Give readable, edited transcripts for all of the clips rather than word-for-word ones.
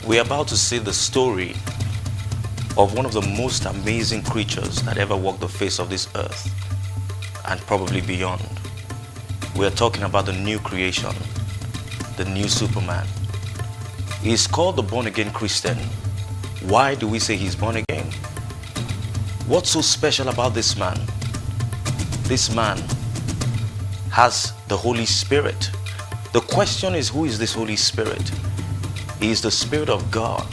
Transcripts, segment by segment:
We're about to see the story of one of the most amazing creatures that ever walked the face of this earth and probably beyond. We're talking about the new creation, the new Superman. He's called the born-again Christian. Why do we say he's born again? What's so special about this man? This man has the Holy Spirit. The question is, who is this Holy Spirit? He is the Spirit of God,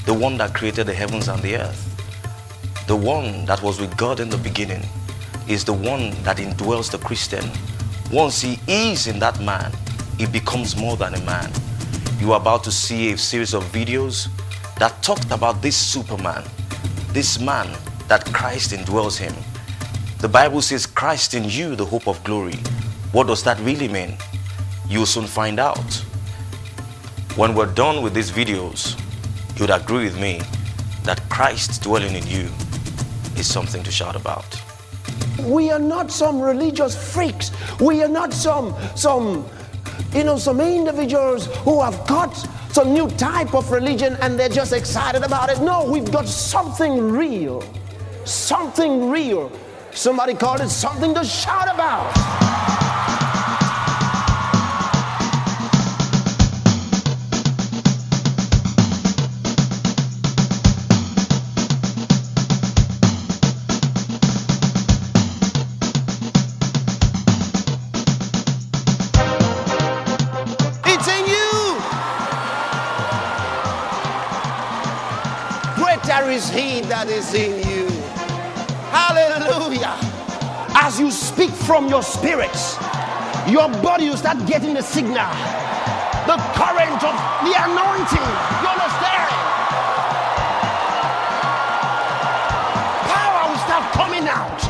the one that created the heavens and the earth. The one that was with God in the beginning is the one that indwells the Christian. Once he is in that man, he becomes more than a man. You are about to see a series of videos that talked about this Superman, this man that Christ indwells him. The Bible says, Christ in you, the hope of glory. What does that really mean? You'll soon find out. When we're done with these videos, you'd agree with me that Christ dwelling in you is something to shout about. We are not some religious freaks. We are not some individuals who have got some new type of religion and they're just excited about it. No, we've got something real. Something real. Somebody called it something to shout about. Is he that is in you. Hallelujah. As you speak from your spirit, your body will start getting the signal, the current of the anointing. You understand? Power will start coming out.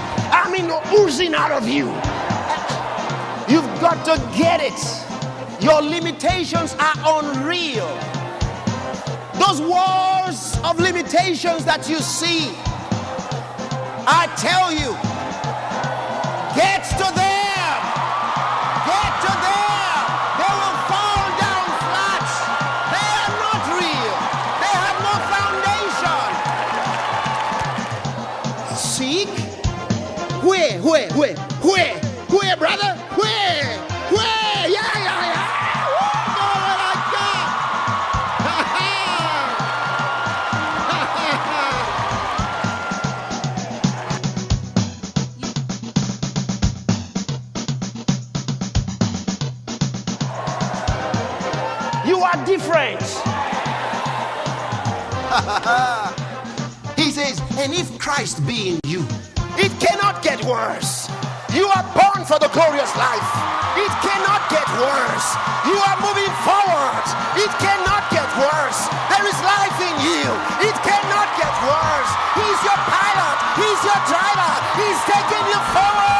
Oozing out of you. You've got to get it. Your limitations are unreal. Those walls of limitations that you see, I tell you, get to them. Get to them. They will fall down flat. They are not real. They have no foundation. Seek? Where, brother? Where? Yeah. Different. He says, and if Christ be in you, it cannot get worse. You are born for the glorious life. It cannot get worse. You are moving forward. It cannot get worse. There is life in you. It cannot get worse. He's your pilot. He's your driver. He's taking you forward.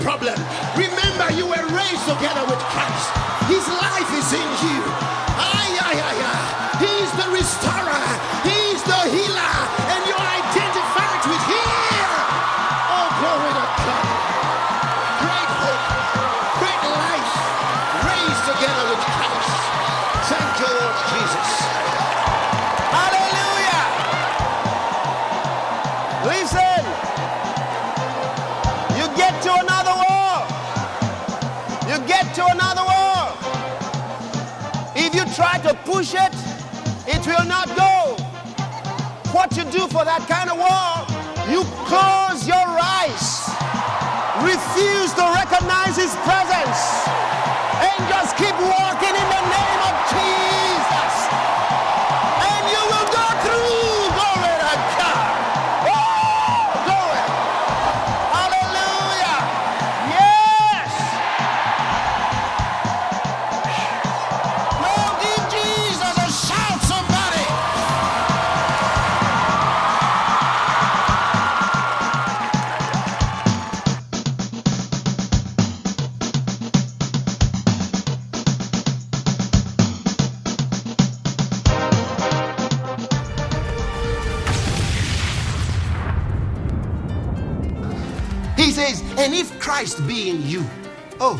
Problem. Remember, you were raised together with Christ. His life is in you. He's the restorer. He's the healer. And you're identified with him. Oh, glory to God. Great hope. Great life. Raised together with Christ. Thank you, Lord Jesus. Hallelujah. Listen. You get to another wall. If you try to push it, it will not go. What you do for that kind of wall, you close your eyes, refuse to recognize his presence, and just keep walking in the name of Jesus. And you will go through. Glory to God. Oh, glory. Hallelujah. Yes. Oh, give Jesus a shout, somebody. He says, and if Christ be in you. Oh,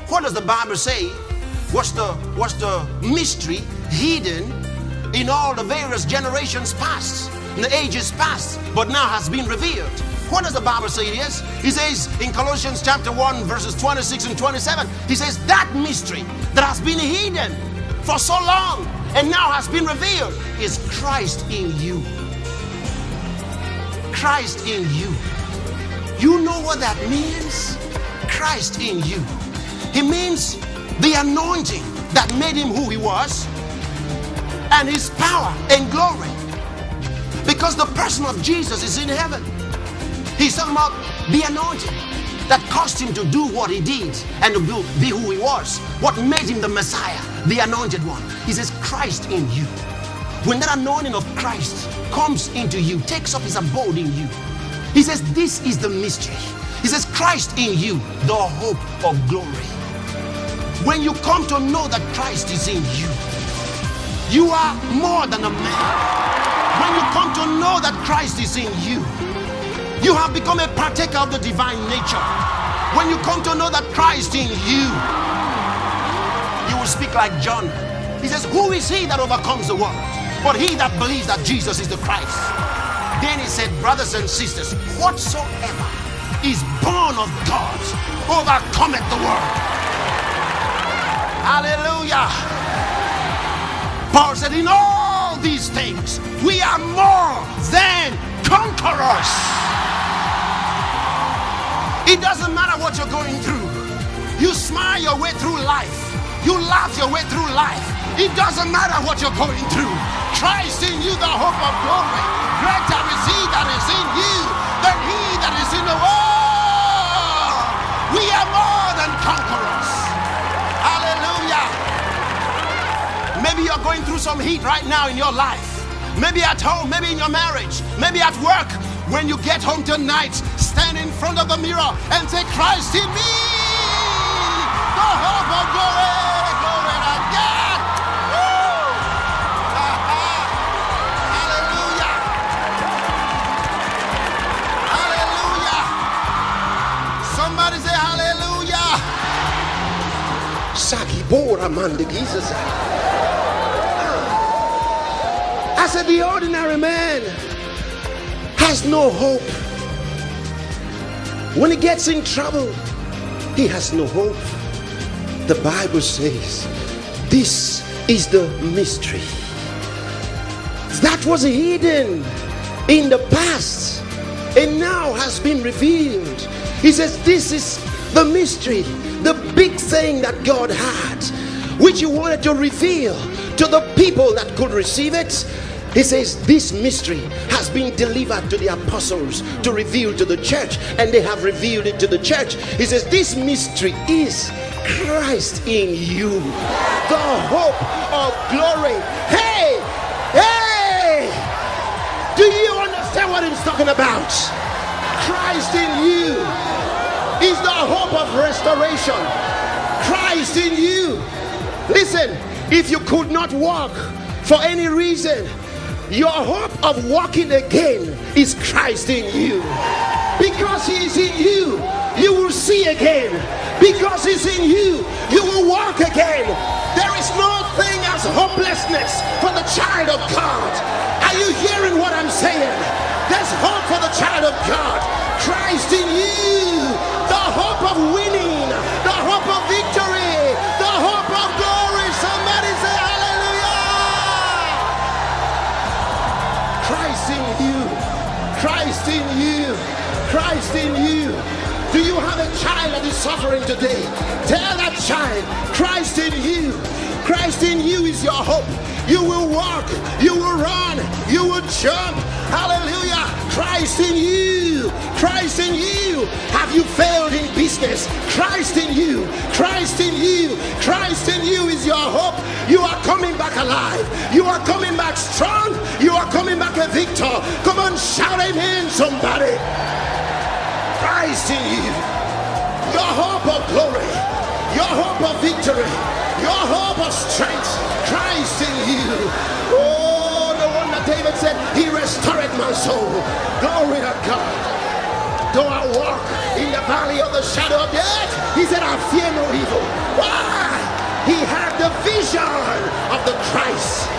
what does the Bible say? What's the mystery hidden in all the various generations past, in the ages past, but now has been revealed? What does the Bible say it is? He says in Colossians chapter 1, verses 26 and 27, he says that mystery that has been hidden for so long and now has been revealed is Christ in you. Christ in you. You know what that means? Christ in you. He means the anointing that made him who he was, and his power and glory. Because the person of Jesus is in heaven. He's talking about the anointing that caused him to do what he did and to be who he was. What made him the Messiah, the anointed one. He says Christ in you. When that anointing of Christ comes into you, takes up his abode in you, he says this is the mystery. He says Christ in you, the hope of glory. When you come to know that Christ is in you, you are more than a man. When you come to know that Christ is in you, you have become a partaker of the divine nature. When you come to know that Christ in you, you will speak like John. He says, who is he that overcomes the world? But he that believes that Jesus is the Christ. Then he said, brothers and sisters, whatsoever is born of God overcometh the world. Hallelujah. Paul said, in all these things, we are more than conquerors. It doesn't matter what you're going through. You smile your way through life. You laugh your way through life. It doesn't matter what you're going through. Christ in you, the hope of glory. Greater is he that is in you than he that is in the world. We are more than conquerors. Hallelujah. Maybe you're going through some heat right now in your life. Maybe at home, maybe in your marriage, maybe at work. When you get home tonight, stand in front of the mirror and say, Christ in me, the hope of glory, glory to God. Woo! Hallelujah. Hallelujah. Somebody say hallelujah. Sakibora mandigiza. I said the ordinary man has no hope. When he gets in trouble, he has no hope. The Bible says this is the mystery that was hidden in the past and now has been revealed. He says this is the mystery, the big thing that God had, which he wanted to reveal to the people that could receive it. He says this mystery has been delivered to the apostles to reveal to the church, and they have revealed it to the church. He says this mystery is Christ in you, the hope of glory. Hey, hey, do you understand what he's talking about? Christ in you is the hope of restoration. Christ in you. Listen, if you could not walk for any reason, your hope of walking again is Christ in you. Because he is in you, you will see again. Because he's in you, you will walk again. There is no thing as hopelessness for the child of God. Are you hearing what I'm saying? There's hope for the child of God. Christ in you, the hope of winning, the hope of victory, the hope of glory. Somebody say hallelujah. Christ in you, Christ in you, Christ in you. Do you have a child that is suffering today? Tell that child, Christ in you. Christ in you is your hope. You will walk, you will run, you will jump. Hallelujah. Christ in you. Christ in you. Have you failed in business? Christ in you. Christ in you. Christ in you is your hope. You are coming back alive. You are coming back strong. You are coming back a victor. Come on, shout amen, somebody. Christ in you. Your hope of glory. Your hope of victory. Your hope of strength. Christ in you. Oh, the one that David said, he restored my soul. Glory to God. the shadow of death, he said, I fear no evil. Why? He had the vision of the Christ.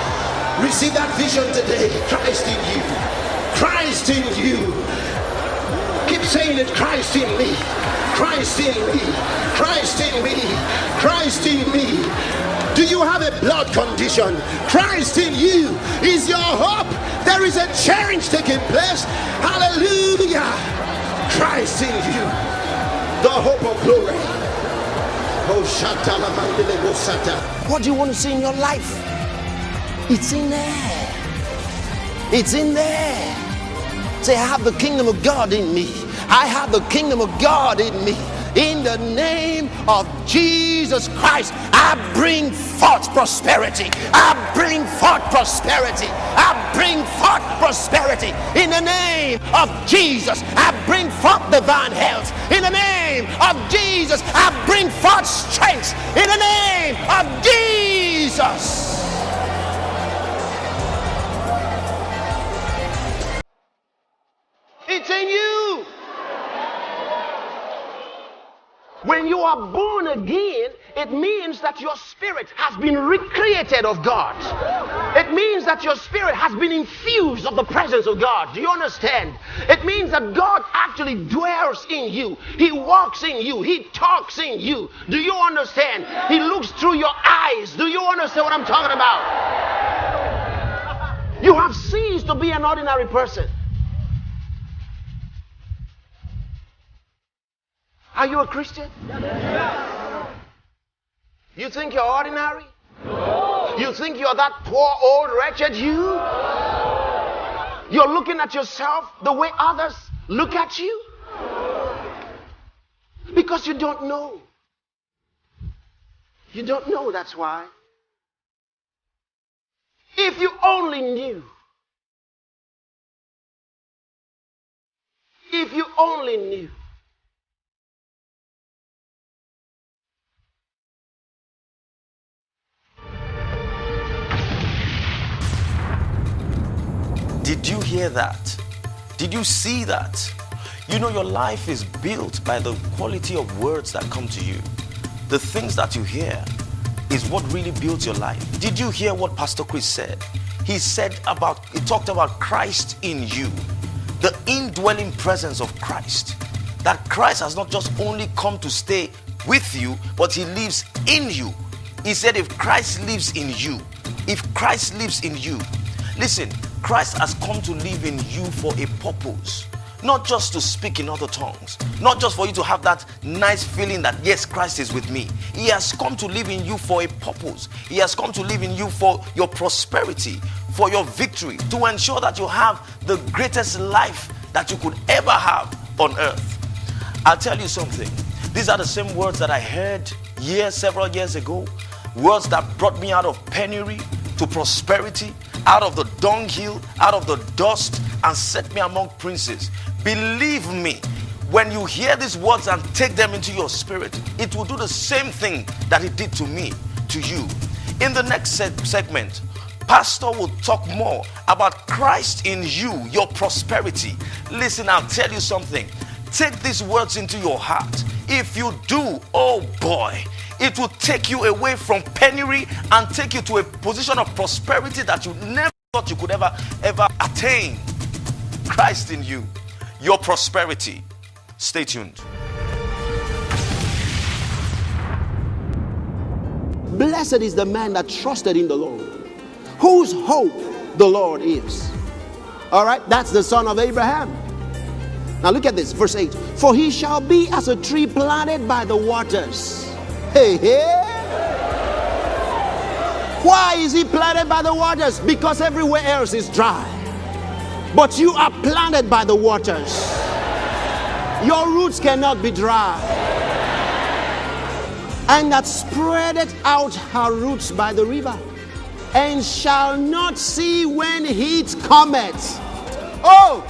Receive that vision today. Christ in you. Christ in you. Keep saying it. Christ in me. Christ in me. Christ in me. Christ in me. Do you have a blood condition? Christ in you is your hope. There is a change taking place. Hallelujah. Christ in you, the hope of glory. What do you want to see in your life? It's in there. It's in there. Say, I have the kingdom of God in me. I have the kingdom of God in me. In the name of Jesus Christ, I bring forth prosperity. I bring forth prosperity. I bring forth prosperity. In the name of Jesus, I bring forth divine health. In the name of Jesus, I bring forth strength. In the name of Jesus. It's in you. When you are born again, it means that your spirit has been recreated of God. It means that your spirit has been infused of the presence of God. Do you understand? It means that God actually dwells in you. He walks in you. He talks in you. Do you understand? He looks through your eyes. Do you understand what I'm talking about? You have ceased to be an ordinary person. Are you a Christian? You think you're ordinary? You think you're that poor, old, wretched you? You're looking at yourself the way others look at you? Because you don't know. You don't know, that's why. If you only knew. If you only knew. Did you hear that? Did you see that? You know, your life is built by the quality of words that come to you. The things that you hear is what really builds your life. Did you hear what Pastor Chris said? He talked about Christ in you, the indwelling presence of Christ. That Christ has not just only come to stay with you, but he lives in you. He said, if Christ lives in you, listen, Christ has come to live in you for a purpose. Not just to speak in other tongues. Not just for you to have that nice feeling that, yes, Christ is with me. He has come to live in you for a purpose. He has come to live in you for your prosperity, for your victory, to ensure that you have the greatest life that you could ever have on earth. I'll tell you something. These are the same words that I heard several years ago. Words that brought me out of penury to prosperity, out of the dunghill, out of the dust, and set me among princes. Believe me, when you hear these words and take them into your spirit, it will do the same thing that it did to me, to you. In the next segment, Pastor will talk more about Christ in you, your prosperity. Listen, I'll tell you something. Take these words into your heart. If you do, oh boy, it will take you away from penury and take you to a position of prosperity that you never thought you could ever attain. Christ in you, your prosperity. Stay tuned. Blessed is the man that trusted in the Lord, whose hope the Lord is. All right, that's the son of Abraham. Now look at this, verse 8. For he shall be as a tree planted by the waters. Hey, hey. Why is he planted by the waters? Because everywhere else is dry. But you are planted by the waters. Your roots cannot be dry. And that spreadeth out her roots by the river, and shall not see when heat cometh. Oh,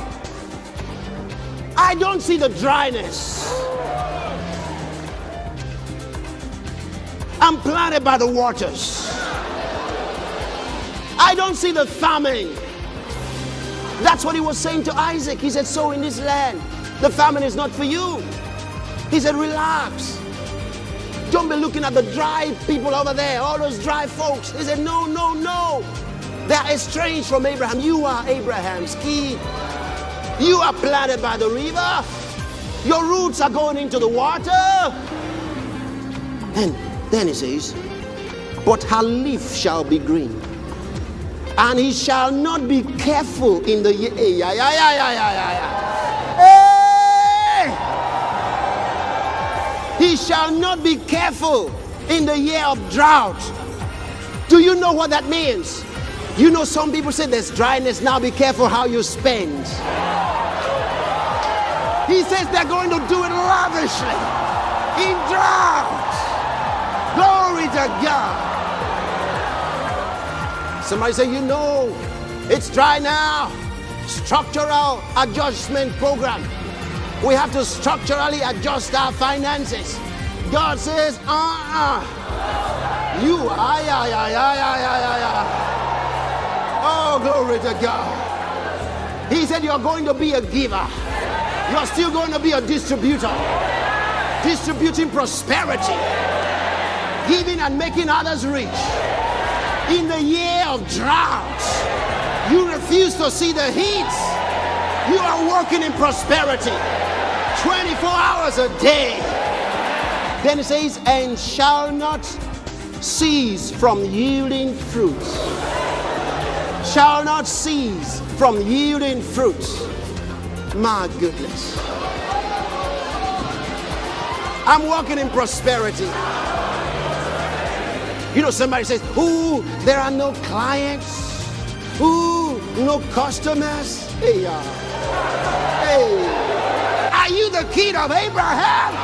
I don't see the dryness. I'm planted by the waters. I don't see the famine. That's what he was saying to Isaac. He said, so in this land, the famine is not for you. He said, relax. Don't be looking at the dry people over there, all those dry folks. He said, no, no, no. They are estranged from Abraham. You are Abraham's key. You are planted by the river. Your roots are going into the water. And then he says, but her leaf shall be green, and he shall not be careful in the year. He shall not be careful in the year of drought. Do you know what that means? You know, some people say there's dryness. Now be careful how you spend. He says they're going to do it lavishly in drought. Glory to God. Somebody say, you know, it's dry now. Structural adjustment program. We have to structurally adjust our finances. God says, you, oh, glory to God. He said you're going to be a giver. You're still going to be a distributor. Distributing prosperity. Giving and making others rich. In the year of drought, you refuse to see the heat. You are working in prosperity 24 hours a day. Then it says, and shall not cease from yielding fruit. Shall not cease from yielding fruit. My goodness. I'm walking in prosperity. You know, somebody says, ooh, there are no clients. Ooh, no customers. Hey, hey. Are you the kid of Abraham?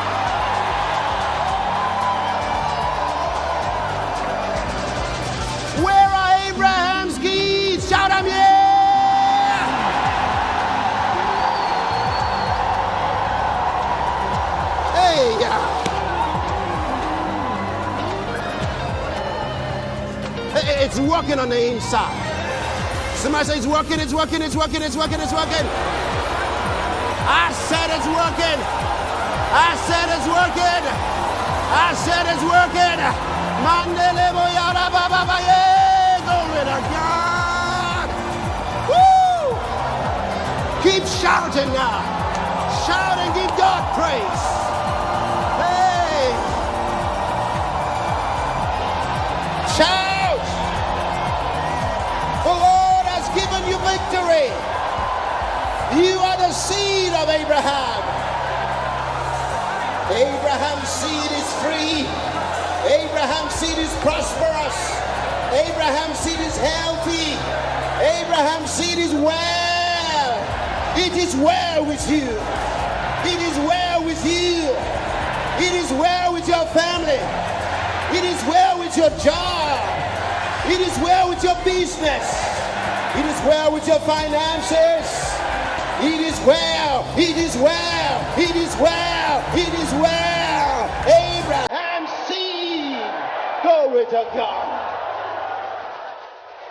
Where are Abraham's keys? Shout them, yeah! Hey, yeah. It's working on the inside. Somebody say it's working, it's working, it's working, it's working, it's working. I said it's working. I said it's working. I said it's working. Mandelebo yada baba baye. Glory to God. Woo! Keep shouting now. Shout and give God praise. Hey. Shout. The Lord has given you victory. You are the seed of Abraham. Abraham's seed is free. Abraham's seed is prosperous. Abraham's seed is healthy. Abraham's seed is well. It is well with you. It is well with you. It is well with your family. It is well with your job. It is well with your business. It is well with your finances. It is well. It is well. It is well. It is well. Abraham's seed. Glory to God.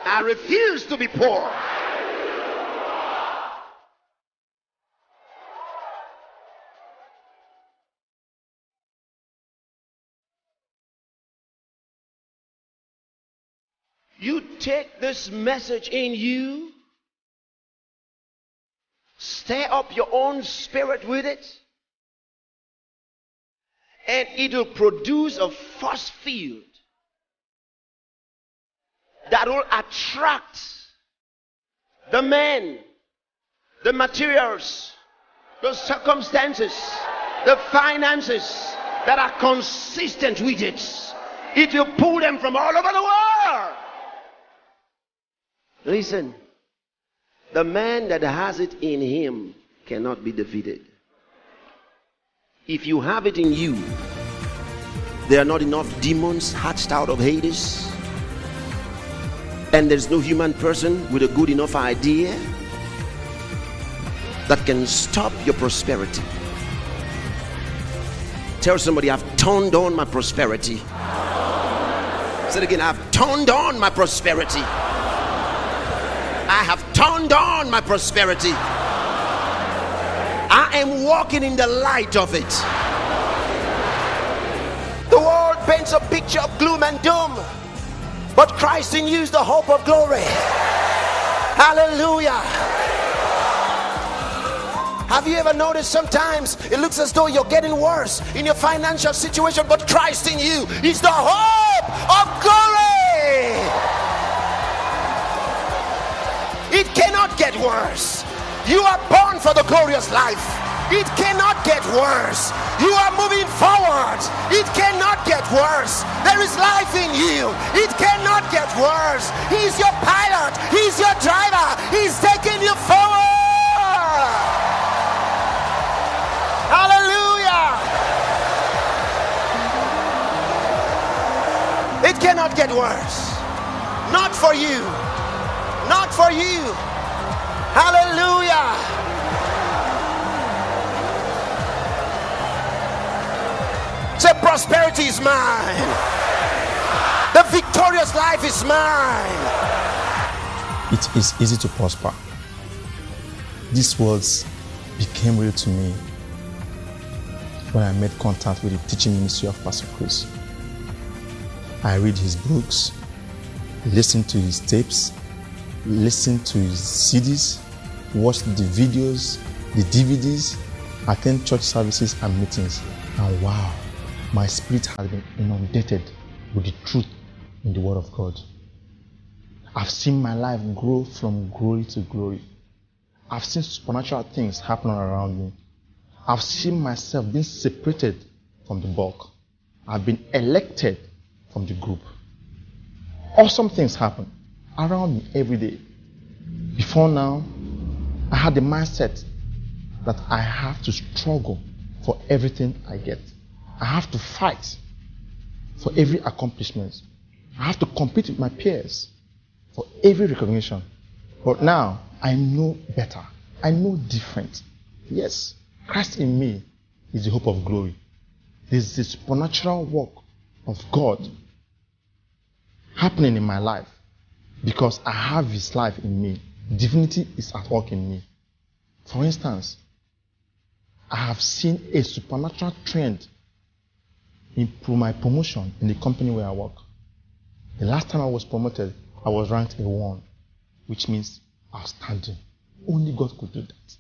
I refuse to be poor. You take this message in you, stir up your own spirit with it, and it will produce a force field that will attract the men, the materials, the circumstances, the finances that are consistent with it. It will pull them from all over the world. Listen, the man that has it in him cannot be defeated. If you have it in you, there are not enough demons hatched out of Hades, and there's no human person with a good enough idea that can stop your prosperity. Tell somebody, I've turned on my prosperity. Say it again, I've turned on my prosperity. I have turned on my prosperity. I am walking in the light of it. paints a picture of gloom and doom. But Christ in you is the hope of glory. Hallelujah. Have you ever noticed sometimes it looks as though you're getting worse in your financial situation, but Christ in you is the hope of glory. It cannot get worse. You are born for the glorious life. It cannot get worse. You are moving forward. It cannot get worse. There is life in you. It cannot get worse. He's your pilot. He's your driver. He's taking you forward. Hallelujah. It cannot get worse. Not for you. Not for you. Hallelujah. Say, prosperity is mine. The victorious life is mine. It is easy to prosper. These words became real to me when I made contact with the teaching ministry of Pastor Chris. I read his books, listen to his tapes, listen to his CDs, watch the videos, the DVDs, attend church services and meetings, and wow, my spirit has been inundated with the truth in the Word of God. I've seen my life grow from glory to glory. I've seen supernatural things happen around me. I've seen myself being separated from the bulk. I've been elected from the group. Awesome things happen around me every day. Before now, I had the mindset that I have to struggle for everything I get. I have to fight for every accomplishment. I have to compete with my peers for every recognition. But now, I know better. I know different. Yes, Christ in me is the hope of glory. There's this supernatural work of God happening in my life because I have His life in me. Divinity is at work in me. For instance, I have seen a supernatural trend in my promotion in the company where I work. The last time I was promoted, I was ranked A1, which means outstanding. Only God could do that.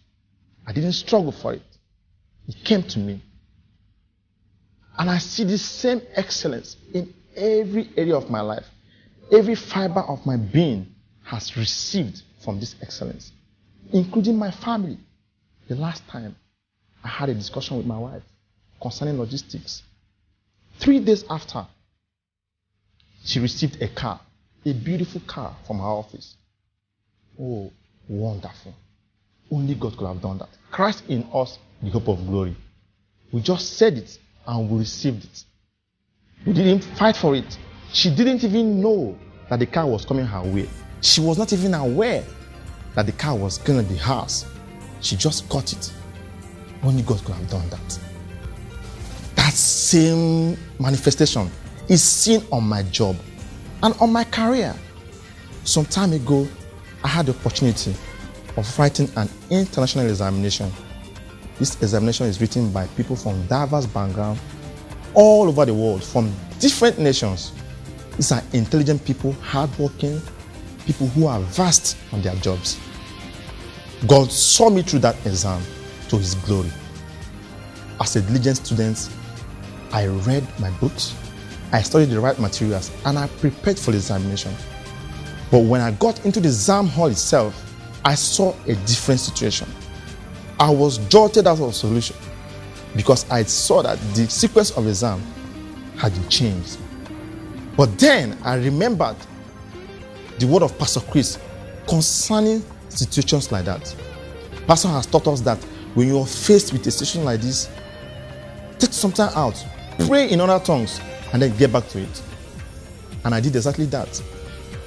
I didn't struggle for it. It came to me. And I see the same excellence in every area of my life. Every fiber of my being has received from this excellence, including my family. The last time I had a discussion with my wife concerning logistics. 3 days after, she received a car, a beautiful car from her office. Oh, wonderful. Only God could have done that. Christ in us, the hope of glory. We just said it and we received it. We didn't fight for it. She didn't even know that the car was coming her way. She was not even aware that the car was going to be hers. She just got it. Only God could have done that. That same manifestation is seen on my job and on my career. Some time ago, I had the opportunity of writing an international examination. This examination is written by people from diverse backgrounds all over the world, from different nations. These are intelligent people, hardworking people who are vast on their jobs. God saw me through that exam to His glory. As a diligent student, I read my books, I studied the right materials, and I prepared for the examination. But when I got into the exam hall itself, I saw a different situation. I was jolted out of solution because I saw that the sequence of the exam had been changed. But then I remembered the word of Pastor Chris concerning situations like that. Pastor has taught us that when you are faced with a situation like this, take some time out, pray in other tongues, and then get back to it. And I did exactly that.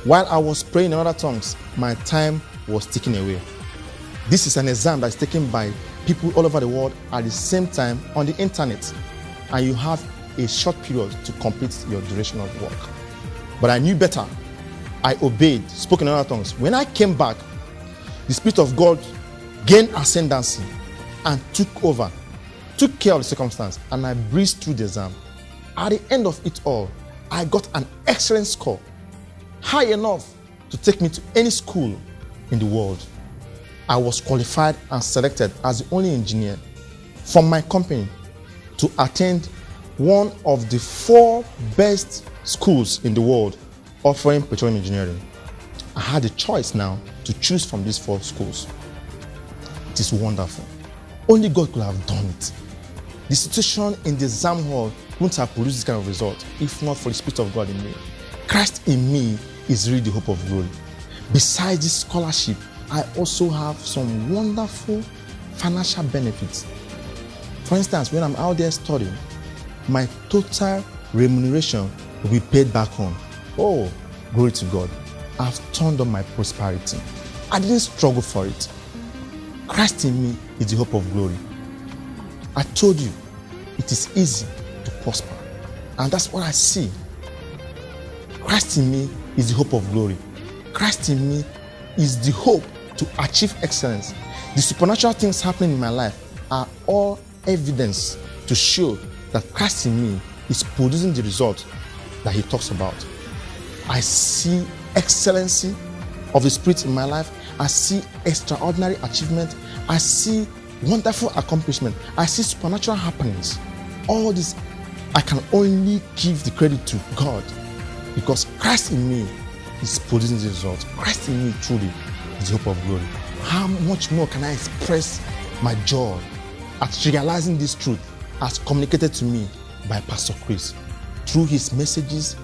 While I was praying in other tongues, my time was ticking away. This is an exam that's taken by people all over the world at the same time on the internet. And you have a short period to complete your duration of work. But I knew better. I obeyed, spoke in other tongues. When I came back, the Spirit of God gained ascendancy and took over, took care of the circumstance, and I breezed through the exam. At the end of it all, I got an excellent score, high enough to take me to any school in the world. I was qualified and selected as the only engineer from my company to attend one of the 4 best schools in the world offering petroleum engineering. I had a choice now to choose from these 4 schools. It is wonderful. Only God could have done it. The situation in the exam hall wouldn't have produced this kind of result if not for the Spirit of God in me. Christ in me is really the hope of glory. Besides this scholarship, I also have some wonderful financial benefits. For instance, when I'm out there studying, my total remuneration will be paid back home. Oh, glory to God. I've turned on my prosperity. I didn't struggle for it. Christ in me is the hope of glory. I told you, it is easy to prosper. And that's what I see. Christ in me is the hope of glory. Christ in me is the hope to achieve excellence. The supernatural things happening in my life are all evidence to show that Christ in me is producing the result that he talks about. I see excellency of the Spirit in my life. I see extraordinary achievement. I see wonderful accomplishment. I see supernatural happenings. All this, I can only give the credit to God because Christ in me is producing the result. Christ in me truly is the hope of glory. How much more can I express my joy at realizing this truth as communicated to me by Pastor Chris through his messages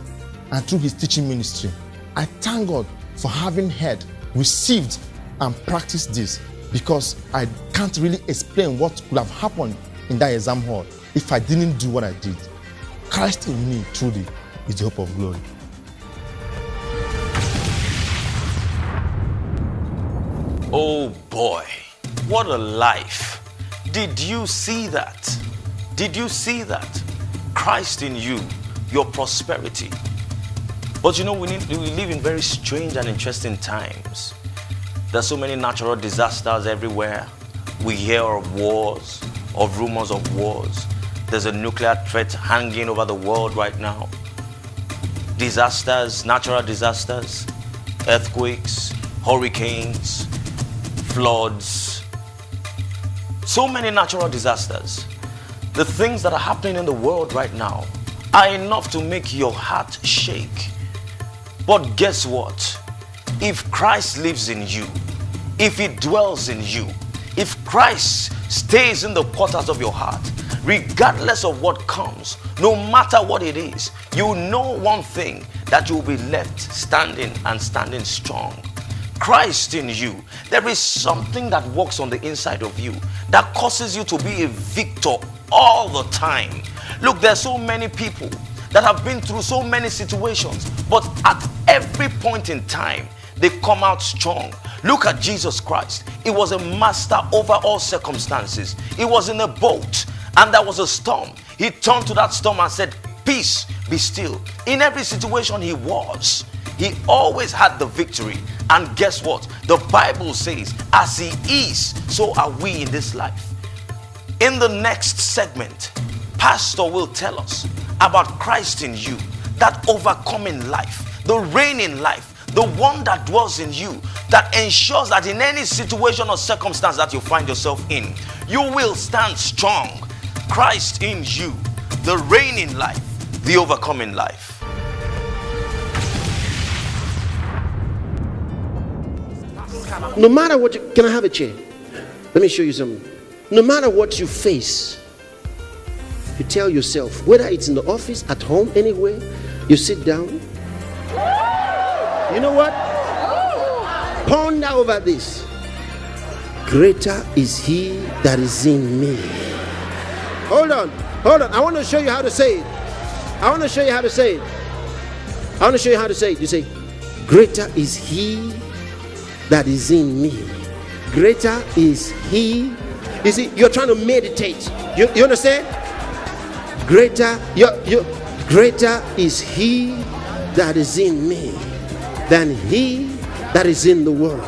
and through his teaching ministry? I thank God for having heard, received, and practiced this because I can't really explain what could have happened in that exam hall if I didn't do what I did. Christ in me truly is the hope of glory. Oh boy, what a life. Did you see that? Did you see that? Christ in you, your prosperity. But you know, we live in very strange and interesting times. There's so many natural disasters everywhere. We hear of wars, of rumors of wars. There's a nuclear threat hanging over the world right now. Disasters, natural disasters, earthquakes, hurricanes, floods, so many natural disasters. The things that are happening in the world right now are enough to make your heart shake. But guess what? If Christ lives in you, if he dwells in you, if Christ stays in the quarters of your heart, regardless of what comes, no matter what it is, you know one thing, that you will be left standing and standing strong. Christ in you, there is something that works on the inside of you that causes you to be a victor all the time. Look, there's so many people that have been through so many situations, but at every point in time, they come out strong. Look at Jesus Christ. He was a master over all circumstances. He was in a boat and there was a storm. He turned to that storm and said, "Peace, be still." In every situation he always had the victory. And guess what? The Bible says, as he is, so are we in this life. In the next segment, Pastor will tell us about Christ in you, that overcoming life, the reigning life, the one that dwells in you, that ensures that in any situation or circumstance that you find yourself in, you will stand strong. Christ in you, the reigning life, the overcoming life. No matter what can I have a chair? Let me show you something. No matter what you face, you tell yourself, whether it's in the office, at home, anywhere, you sit down. You know what? Ponder over this. Greater is he that is in me. Hold on. I want to show you how to say it. You say, greater is he that is in me. Greater is he. You see, you're trying to meditate. You understand? Greater is he that is in me than he that is in the world.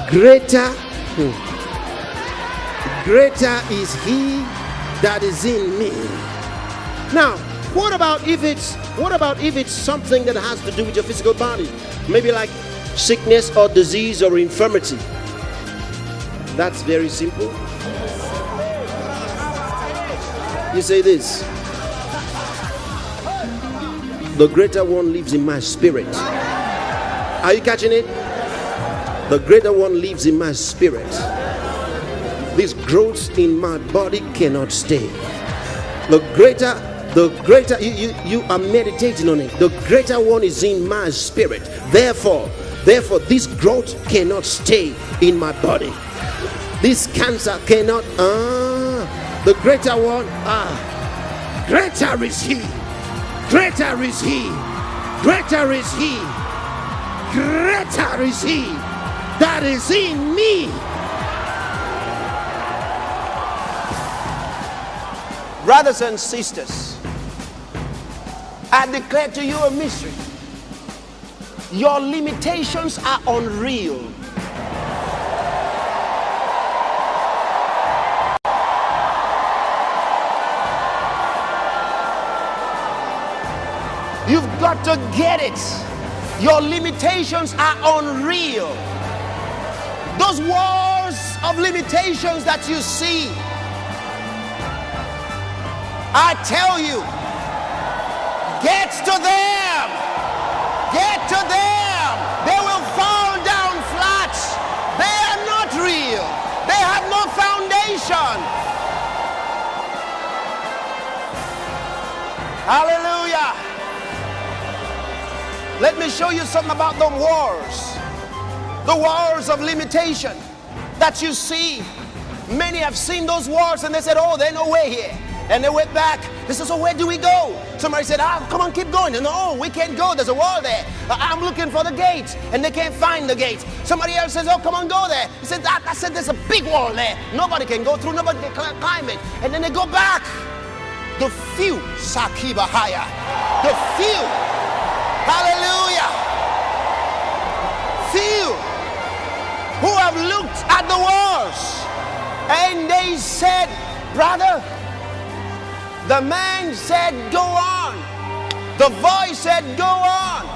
Greater is he that is in me Now, what about if it's something that has to do with your physical body? Maybe like sickness or disease or infirmity. That's very simple. You say this: the greater one lives in my spirit. Are you catching it? The greater one lives in my spirit. This growth in my body cannot stay. The greater, you are meditating on it. The greater one is in my spirit. Therefore, this growth cannot stay in my body. This cancer cannot, the greater one, greater is he. Greater is he. Greater is he. Greater is he that is in me. Brothers and sisters, I declare to you a mystery. Your limitations are unreal. You've got to get it. Your limitations are unreal. Those walls of limitations that you see, I tell you, get to them. Get to them. They will fall down flat. They are not real. They have no foundation. Hallelujah. Let me show you something about the wars of limitation that you see. Many have seen those wars and they said, oh, there's no way here. And they went back. They said, so where do we go? Somebody said, come on, keep going. No, we can't go. There's a wall there. I'm looking for the gate. And they can't find the gate. Somebody else says, oh, come on, go there. He said, I said, there's a big wall there. Nobody can go through. Nobody can climb it. And then they go back. The few, Sakiba Haya. The few. Hallelujah. Few who have looked at the walls. And they said, brother, the man said, go on. The voice said, go on.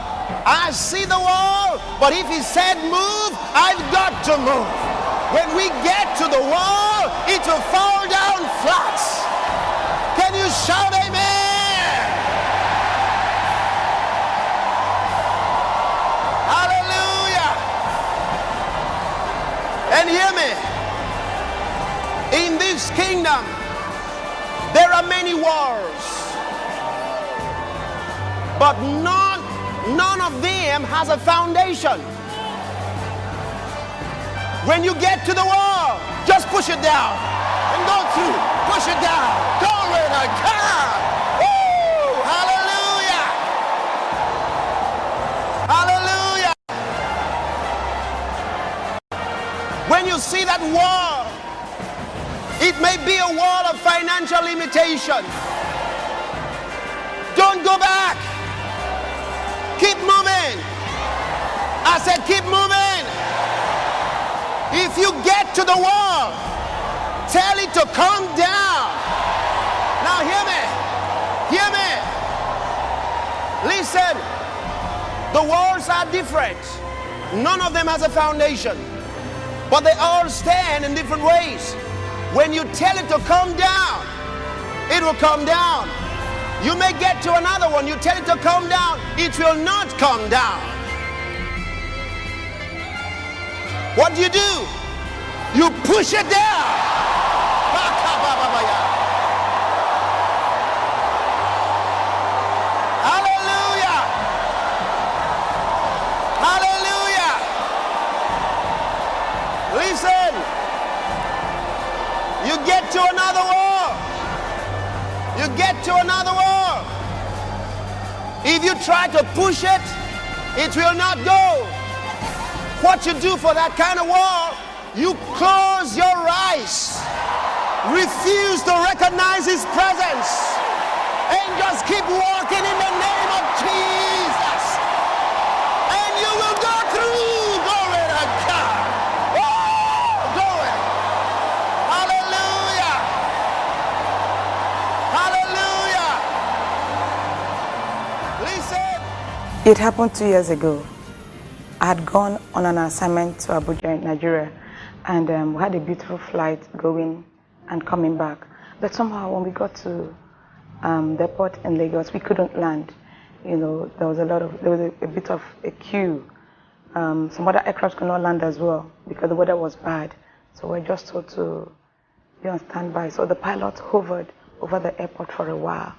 I see the wall, but if he said move, I've got to move. When we get to the wall, it will fall down flat. Can you shout amen? Hallelujah. And hear me. In this kingdom, there are many wars, but none of them has a foundation. When you get to the wall, just push it down and go through. Push it down. Glory to God. Woo! Hallelujah. Hallelujah. When you see that wall, it may be a wall of financial limitation. Don't go back. Keep moving. I said keep moving. If you get to the wall, tell it to come down. Now hear me. Hear me. Listen. The walls are different. None of them has a foundation. But they all stand in different ways. When you tell it to come down, it will come down. You may get to another one. You tell it to come down, it will not come down. What do? You push it down. Hallelujah. Hallelujah. Listen. You get to another wall. You get to another wall. If you try to push it, it will not go. What you do for that kind of wall, you close your eyes, refuse to recognize his presence, and just keep walking in the name of Jesus. And you will go through. Glory to God. Oh, glory. Hallelujah. Hallelujah. It happened 2 years ago. I had gone on an assignment to Abuja in Nigeria, and we had a beautiful flight going and coming back. But somehow when we got to the airport in Lagos, we couldn't land. You know, there was a bit of a queue. Some other aircraft could not land as well because the weather was bad. So we were just told to be on standby. So the pilot hovered over the airport for a while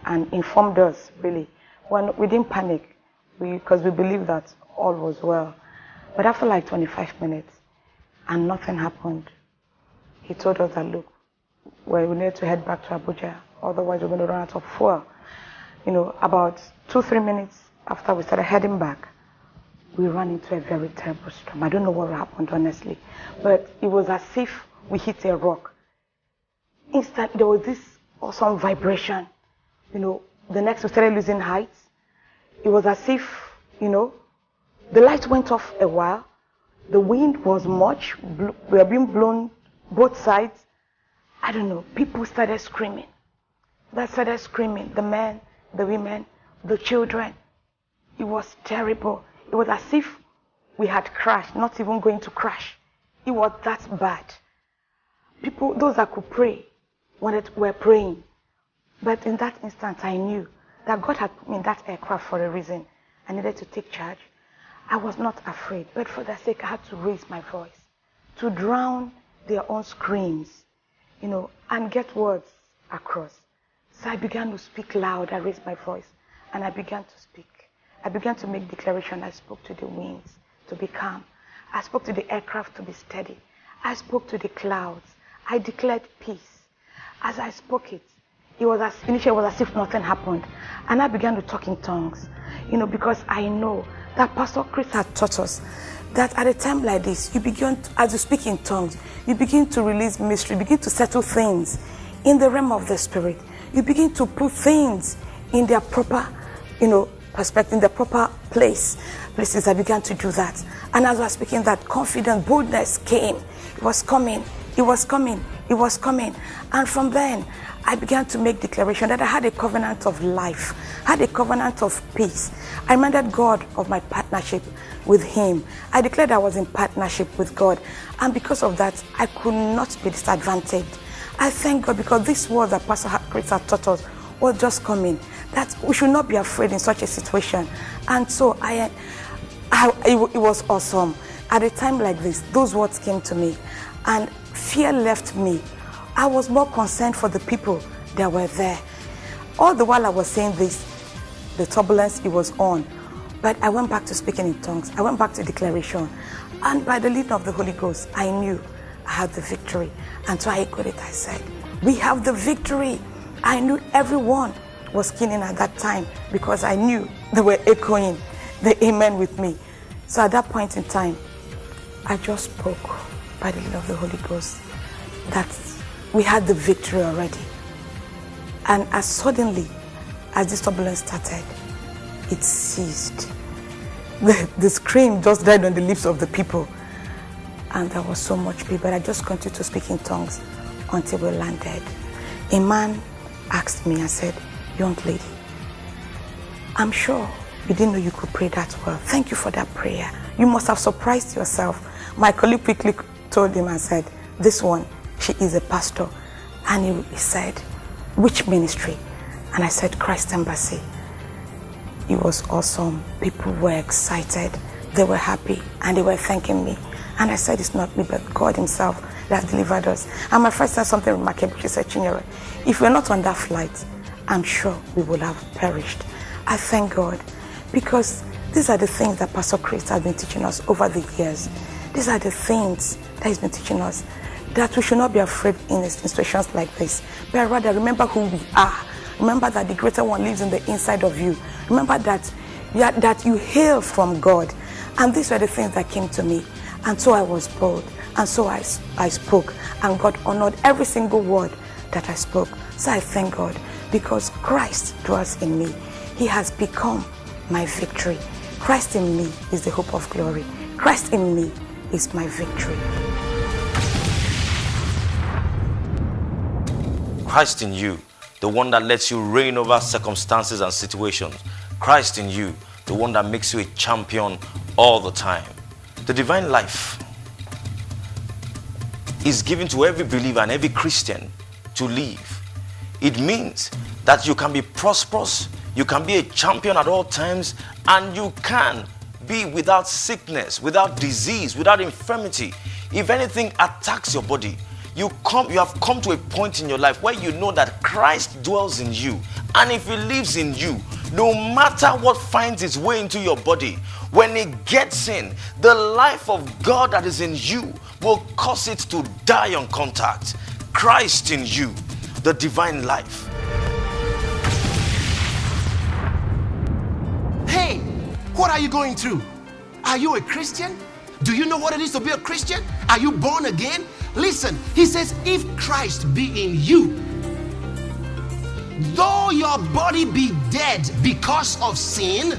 and informed us, really. When we didn't panic, because we believed that all was well. But after like 25 minutes, and nothing happened, he told us that, look, we need to head back to Abuja, otherwise we're going to run out of fuel. You know, about 2-3 minutes after we started heading back, we ran into a very terrible storm. I don't know what happened, honestly, but it was as if we hit a rock. Instantly, there was this awesome vibration. You know, the next we started losing height. It was as if, you know, the light went off a while. The wind was much. We were being blown both sides. I don't know. People started screaming. They started screaming. The men, the women, the children. It was terrible. It was as if we had crashed, not even going to crash. It was that bad. People, those that could pray, were praying. But in that instant, I knew that God had put me in that aircraft for a reason. I needed to take charge. I was not afraid, but for their sake, I had to raise my voice, to drown their own screams, you know, and get words across. So I began to speak loud. I raised my voice, and I began to speak. I began to make declaration. I spoke to the winds to be calm. I spoke to the aircraft to be steady. I spoke to the clouds. I declared peace. As I spoke it, initially it was as if nothing happened. And I began to talk in tongues, you know, because I know that Pastor Chris had taught us that at a time like this, as you speak in tongues, you begin to release mystery, begin to settle things in the realm of the spirit. You begin to put things in their proper, you know, perspective, in the proper places. I began to do that. And as I was speaking, that confident boldness came. It was coming. It was coming. It was coming. And from then, I began to make declaration that I had a covenant of life, had a covenant of peace. I reminded God of my partnership with Him. I declared I was in partnership with God. And because of that, I could not be disadvantaged. I thank God because this word that Pastor Chris had taught us was just coming, that we should not be afraid in such a situation. And so it was awesome. At a time like this, those words came to me and fear left me. I was more concerned for the people that were there. All the while I was saying this, the turbulence, it was on. But I went back to speaking in tongues. I went back to declaration. And by the leading of the Holy Ghost, I knew I had the victory. And so I echoed it. I said, we have the victory. I knew everyone was keening at that time because I knew they were echoing the amen with me. So at that point in time, I just spoke by the leading of the Holy Ghost that we had the victory already. And as suddenly as this turbulence started, it ceased. The scream just died on the lips of the people. And there was so much peace, but I just continued to speak in tongues until we landed. A man asked me, I said, young lady, I'm sure you didn't know you could pray that well. Thank you for that prayer. You must have surprised yourself. My colleague quickly told him and said, this one, she is a pastor. And he said, which ministry? And I said, Christ Embassy. It was awesome. People were excited. They were happy and they were thanking me. And I said, it's not me, but God Himself that has delivered us. And my friend said something remarkable. She said, Chinyere, if we're not on that flight, I'm sure we would have perished. I thank God because these are the things that Pastor Chris has been teaching us over the years. These are the things that He's been teaching us, that we should not be afraid in situations like this, but rather remember who we are. Remember that the greater one lives in the inside of you. Remember that you hail from God. And these were the things that came to me. And so I was bold. And so I spoke. And God honored every single word that I spoke. So I thank God because Christ dwells in me. He has become my victory. Christ in me is the hope of glory. Christ in me is my victory. Christ in you, the one that lets you reign over circumstances and situations. Christ in you, the the one that makes you a champion all the time. The divine life is given to every believer and every Christian to live. It means that you can be prosperous, you can be a champion at all times, and you can be without sickness, without disease, without infirmity. If anything attacks your body, you have come to a point in your life where you know that Christ dwells in you, and if he lives in you, no matter what finds its way into your body, when it gets in, the life of God that is in you will cause it to die on contact. Christ in you, the divine life. Hey, what are you going through? Are you a Christian? Do you know what it is to be a Christian? Are you born again? Listen, he says, if Christ be in you, though your body be dead because of sin,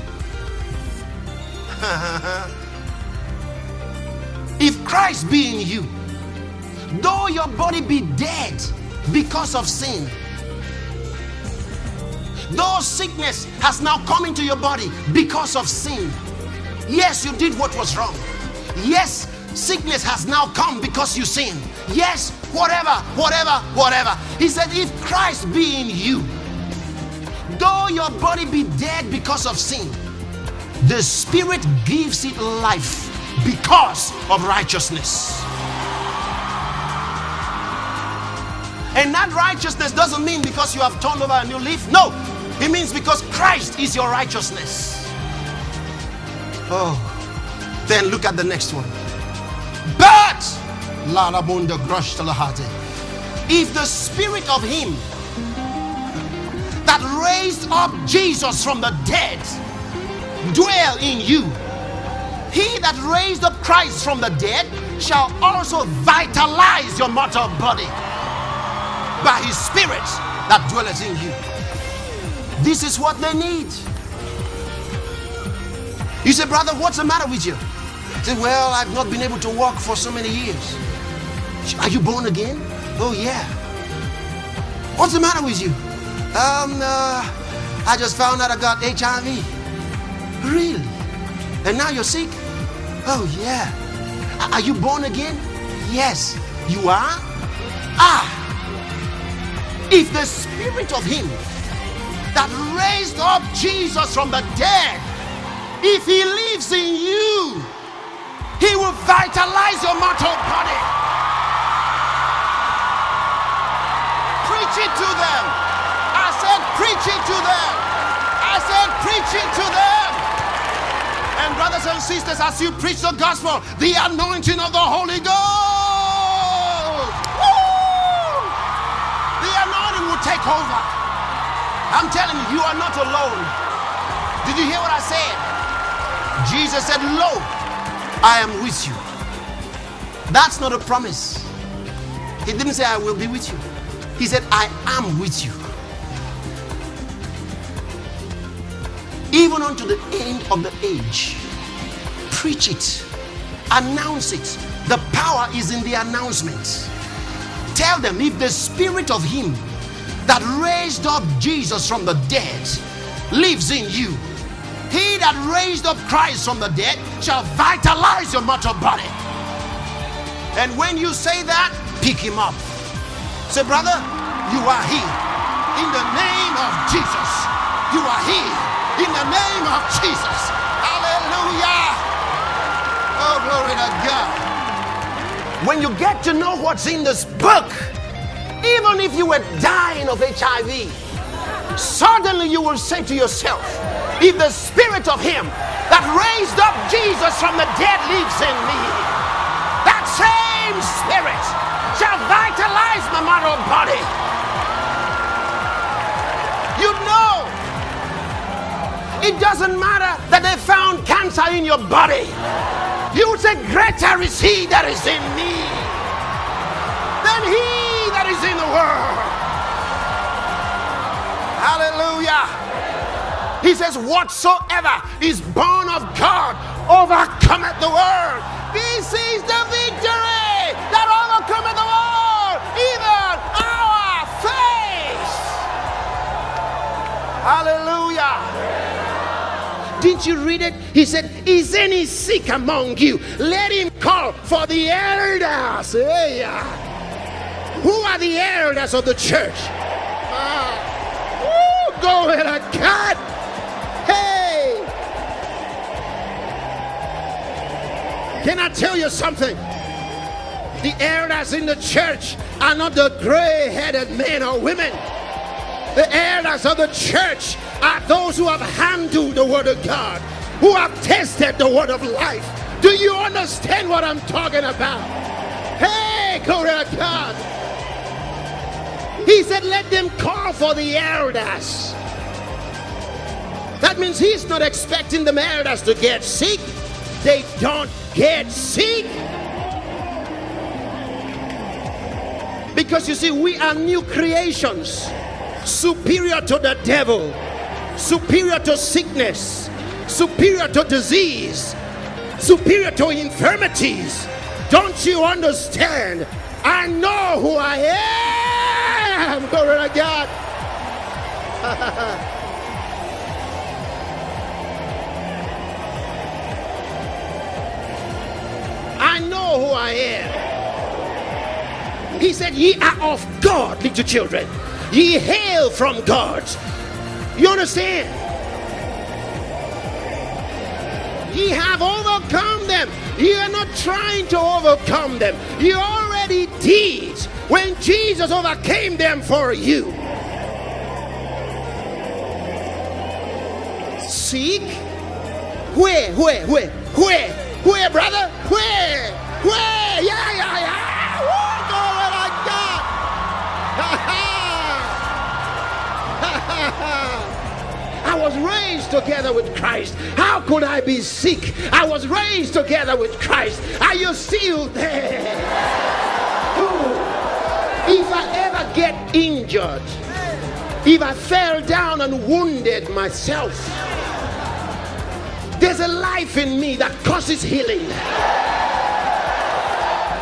if Christ be in you, though your body be dead because of sin, though sickness has now come into your body because of sin, yes, you did what was wrong. Yes, sickness has now come because you sinned. Yes, whatever. He said, if Christ be in you, though your body be dead because of sin, the Spirit gives it life because of righteousness. And that righteousness doesn't mean because you have turned over a new leaf. No, it means because Christ is your righteousness. Oh, then look at the next one. But if the Spirit of him that raised up Jesus from the dead dwell in you, he that raised up Christ from the dead shall also vitalize your mortal body by his Spirit that dwelleth in you. This is what they need. You say, brother, what's the matter with you? I say, well, I've not been able to walk for so many years. Are you born again? Oh yeah. What's the matter with you? I just found out I got HIV. Really? And now you're sick? Oh yeah. Are you born again? Yes. You are? If the Spirit of him that raised up Jesus from the dead, if he lives in you, he will vitalize your mortal body. Preach it to them. I said, preach it to them. I said, preach it to them. And brothers and sisters, as you preach the gospel, the anointing of the Holy Ghost, woo! The anointing will take over. I'm telling you, you are not alone. Did you hear what I said? Jesus said, lo, I am with you. That's not a promise. He didn't say I will be with you. He said, I am with you. Even unto the end of the age. Preach it. Announce it. The power is in the announcement. Tell them, if the Spirit of him that raised up Jesus from the dead lives in you, he that raised up Christ from the dead shall vitalize your mortal body. And when you say that, pick him up. Say, brother, you are healed in the name of Jesus. You are healed in the name of Jesus. Hallelujah. Oh, glory to God. When you get to know what's in this book, even if you were dying of HIV, suddenly you will say to yourself, if the Spirit of him that raised up Jesus from the dead lives in me, that same Spirit shall vitalize my mortal body. You know, it doesn't matter that they found cancer in your body. You would say, greater is he that is in me than he that is in the world. Hallelujah. He says, whatsoever is born of God overcometh the world. This is the victory that overcometh the world, even our faith. Hallelujah. Didn't you read it? He said, is any sick among you? Let him call for the elders. Hey, who are the elders of the church? Glory to God. Hey. Can I tell you something? The elders in the church are not the gray-headed men or women. The elders of the church are those who have handled the word of God, who have tasted the word of life. Do you understand what I'm talking about? Hey, glory to God. He said, let them call for the elders. That means he's not expecting the elders to get sick. They don't get sick. Because you see, we are new creations, superior to the devil, superior to sickness, superior to disease, superior to infirmities. Don't you understand? I know who I am. Glory to God. I know who I am. He said, ye are of God, little children. Ye hail from God. You understand? Ye have overcome them. You are not trying to overcome them. You already did when Jesus overcame them for you. Seek? Where, brother? Where? Yeah. I was raised together with Christ. How could I be sick? I was raised together with Christ. Are you still there? If I ever get injured, if I fell down and wounded myself, there's a life in me that causes healing.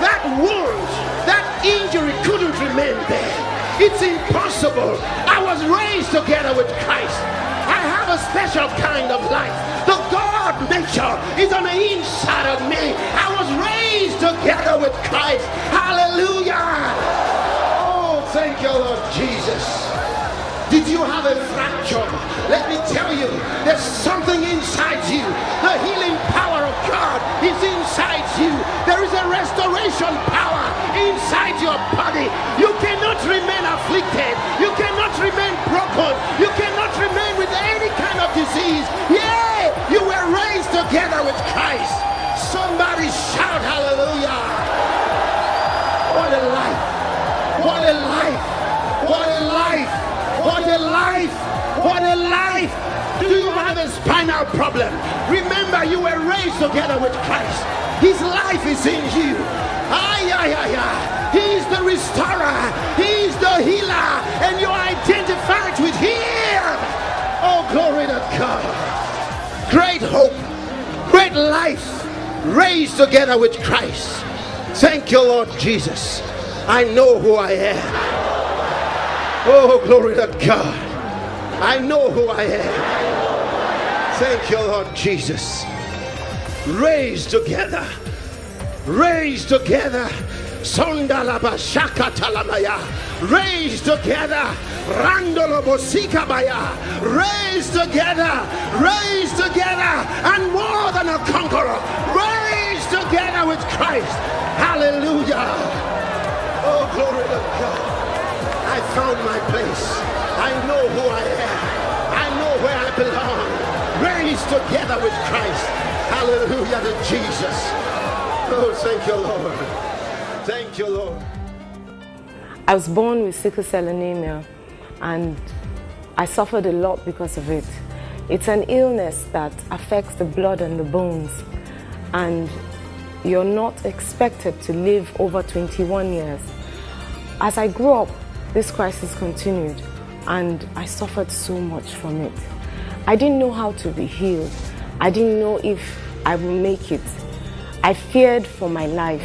That wound, that injury couldn't remain there. It's impossible. I was raised together with Christ. I have a special kind of life. The God nature is on the inside of me. I was raised together with Christ. Hallelujah. Oh, thank you, Lord Jesus. Did you have a fracture? Let me tell you, there's something inside you. The healing power of God is inside you. There is a restoration power inside your body. You cannot remain afflicted. You cannot remain broken. You cannot remain with any kind of disease. Yeah, you were raised together with Christ. Somebody shout hallelujah. What a life. What a life. What a life. What a life! What a life! Do you have a spinal problem? Remember, you were raised together with Christ. His life is in you. He is the restorer. He is the healer. And you are identified with Him. Oh, glory to God. Great hope. Great life. Raised together with Christ. Thank you, Lord Jesus. I know who I am. Oh, glory to God. I know who I am. Thank you, Lord Jesus. Raised together. Raised together. Sondalaba shakatalamaya. Raised together. Randolobosikabaya. Raised together. Raised together. And more than a conqueror. Raised together with Christ. Hallelujah. Oh, glory to God. I found my place. I know who I am. I know where I belong. Raised together with Christ. Hallelujah to Jesus. Oh, thank you, Lord. Thank you, Lord. I was born with sickle cell anemia, and I suffered a lot because of it. It's an illness that affects the blood and the bones, and you're not expected to live over 21 years. As I grew up, this crisis continued, and I suffered so much from it. I didn't know how to be healed. I didn't know if I would make it. I feared for my life,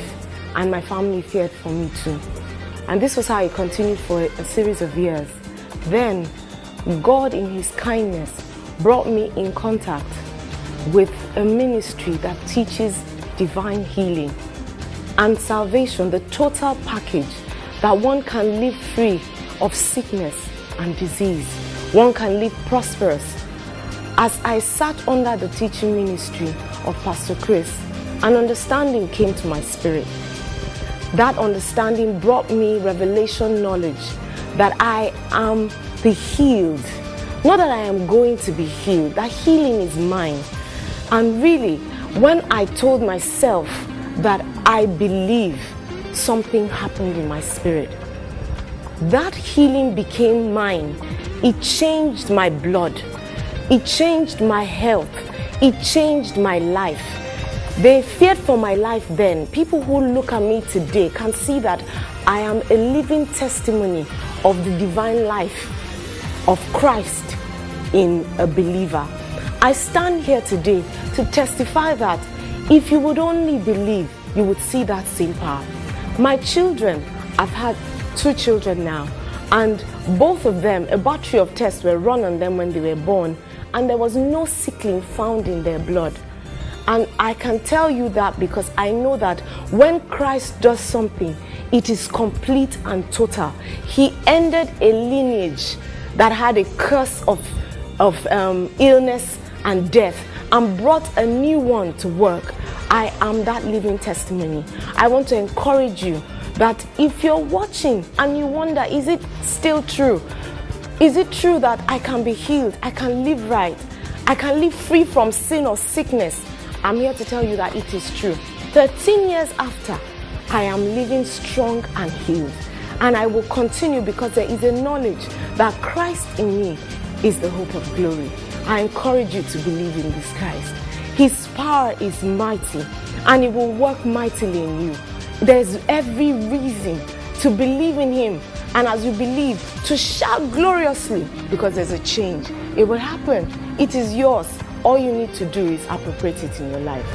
and my family feared for me too. And this was how it continued for a series of years. Then, God in His kindness brought me in contact with a ministry that teaches divine healing and salvation, the total package, that one can live free of sickness and disease. One can live prosperous. As I sat under the teaching ministry of Pastor Chris, an understanding came to my spirit. That understanding brought me revelation knowledge that I am the healed. Not that I am going to be healed, that healing is mine. And really, when I told myself that I believe, something happened in my spirit. That healing became mine. It changed my blood. It changed my health. It changed my life. They feared for my life then. People who look at me today can see that I am a living testimony of the divine life of Christ in a believer. I stand here today to testify that if you would only believe, you would see that same power. My children, I've had 2 children now, and both of them, a battery of tests were run on them when they were born, and there was no sickling found in their blood. And I can tell you that because I know that when Christ does something, it is complete and total. He ended a lineage that had a curse of illness and death and brought a new one to work. I am that living testimony. I want to encourage you that if you're watching and you wonder, is it still true? Is it true that I can be healed? I can live right. I can live free from sin or sickness. I'm here to tell you that it is true. 13 years after, I am living strong and healed. And I will continue because there is a knowledge that Christ in me is the hope of glory. I encourage you to believe in this Christ. His power is mighty and it will work mightily in you. There's every reason to believe in him, and as you believe, to shout gloriously because there's a change. It will happen. It is yours. All you need to do is appropriate it in your life.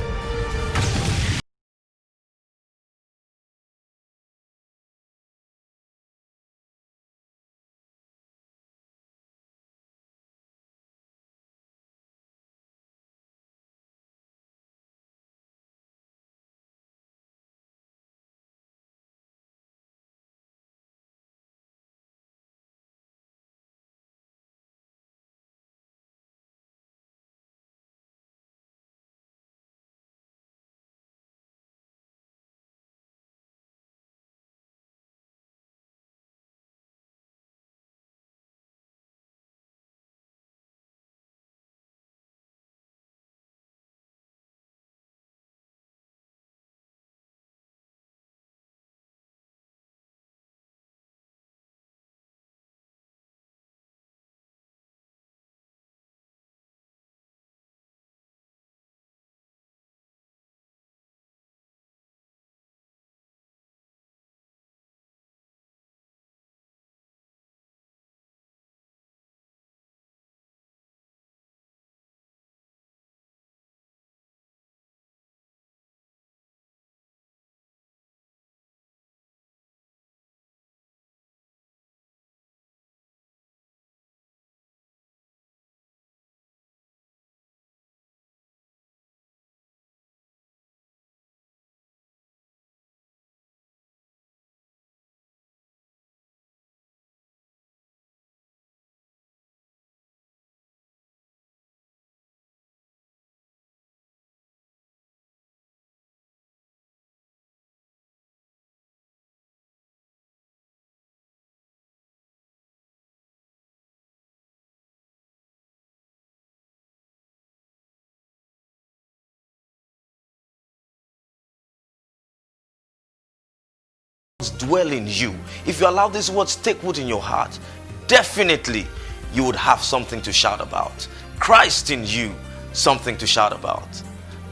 Dwell in you. If you allow these words take root in your heart, definitely you would have something to shout about. Christ in you, something to shout about.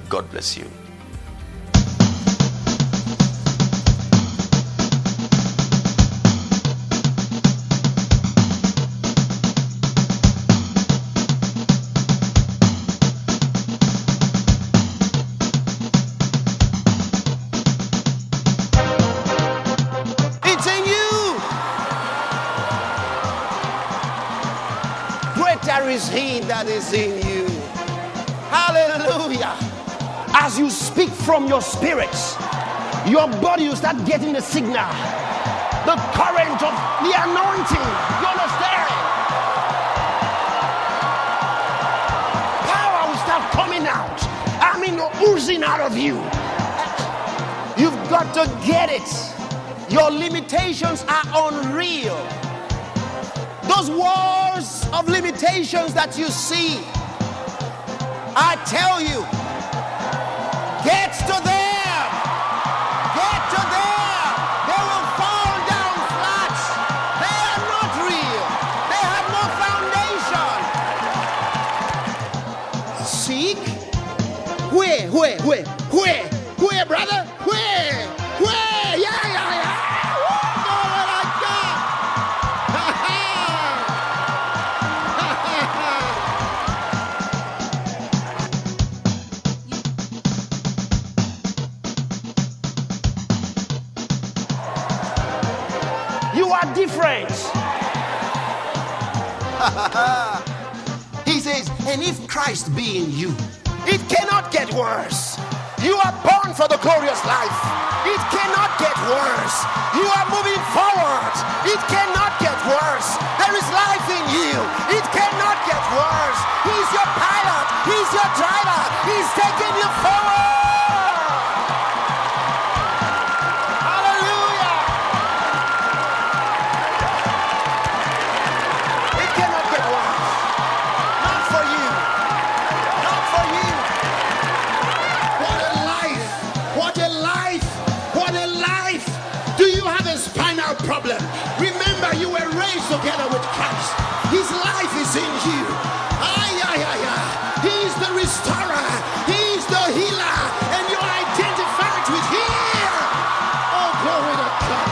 God bless you. Is he that is in you Hallelujah. As you speak from your spirit, your body will start getting the signal, the current of the anointing. You understand? Power will start coming out. I mean, oozing out of you. You've got to get it. Your limitations are unreal. Those walls of limitations that you see, I tell you, get to them. Get to them. They will fall down flat. They are not real. They have no foundation. Seek? Where, brother? Where? Yeah. Oh, my God. You are different. He says, and if Christ be in you, it cannot get worse. You are born for the glorious life. It cannot get worse. You are moving forward. It cannot get worse. There is life in you. It cannot get worse. He's your pilot. He's your driver. He's taking you forward. Hallelujah. It cannot get worse. Not for you. Not for you. What a life. What a life. What a life. Do you have a spinal problem? Remember, you were raised together with Christ. His life is in you. He is the restorer. He is the healer. And you are identified with him. Oh, glory to God.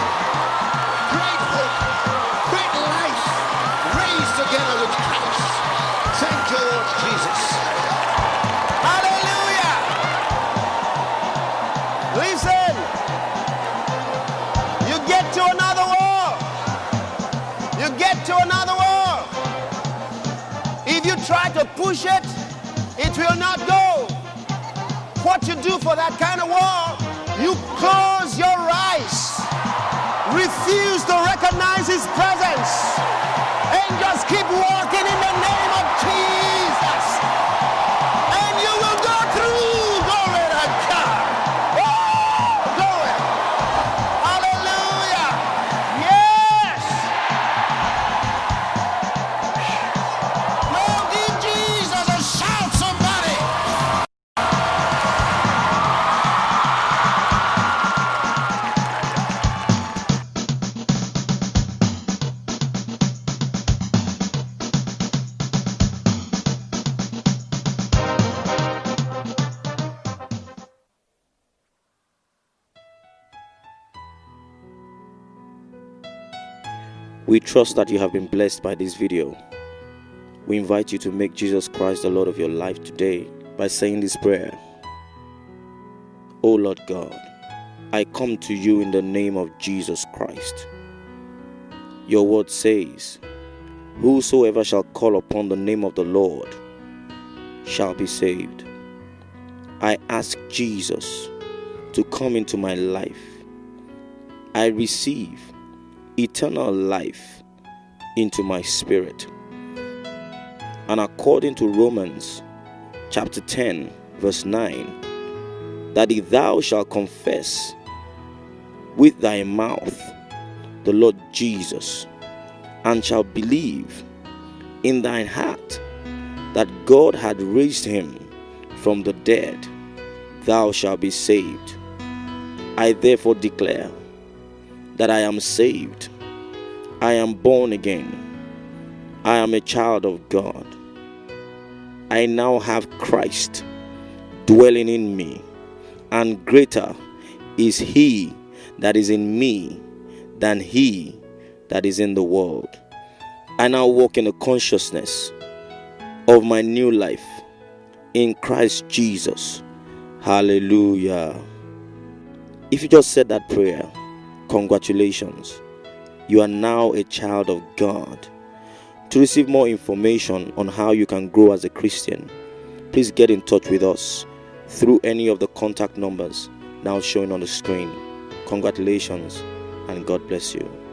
Great hope. Great life. Raised together with Christ. Thank you, Lord Jesus. Hallelujah. Listen. You get to another wall. You get to another wall. If you try to push it, it will not go. What you do for that kind of wall, you close your eyes, refuse to recognize his presence, and just keep walking in the name of Jesus. And you will go through. Glory to God. Oh, glory. Hallelujah. Yes. Oh, give Jesus a shout, somebody. We trust that you have been blessed by this video. We invite you to make Jesus Christ the Lord of your life today by saying this prayer. O Lord God, I come to you in the name of Jesus Christ. Your word says, whosoever shall call upon the name of the Lord shall be saved. I ask Jesus to come into my life. I receive eternal life into my spirit. And according to Romans chapter 10 verse 9, that if thou shalt confess with thy mouth the Lord Jesus, and shalt believe in thine heart that God had raised him from the dead, thou shalt be saved. I therefore declare that I am saved. I am born again. I am a child of God. I now have Christ dwelling in me, and greater is he that is in me than he that is in the world. I now walk in the consciousness of my new life in Christ Jesus. Hallelujah. If you just said that prayer, congratulations. You are now a child of God. To receive more information on how you can grow as a Christian, please get in touch with us through any of the contact numbers now showing on the screen. Congratulations and God bless you.